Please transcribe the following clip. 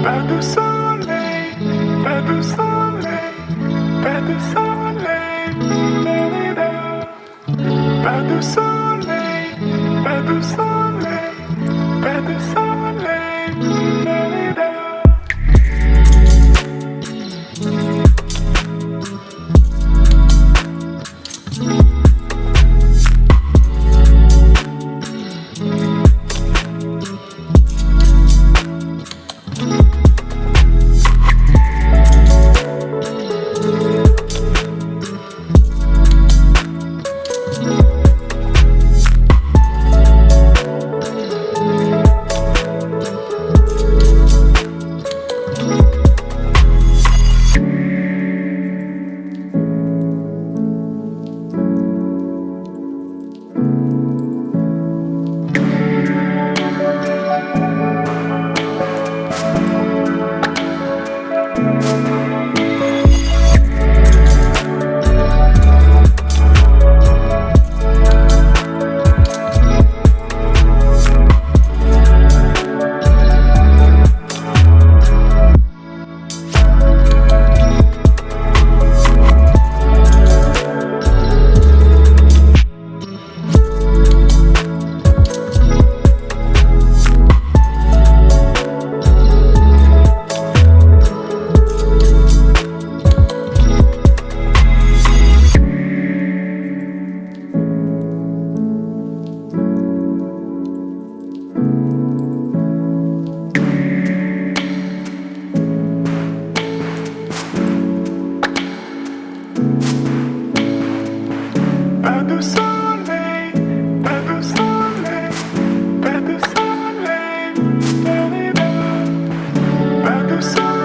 Pas de soleil, pas de soleil, pas de soleil, da-da-da. Pas de soleil, pas de soleil, pas de soleil, da-da-da. Pas de soleil, pas de soleil, pas de soleil, da-da-da. Pas de soleil.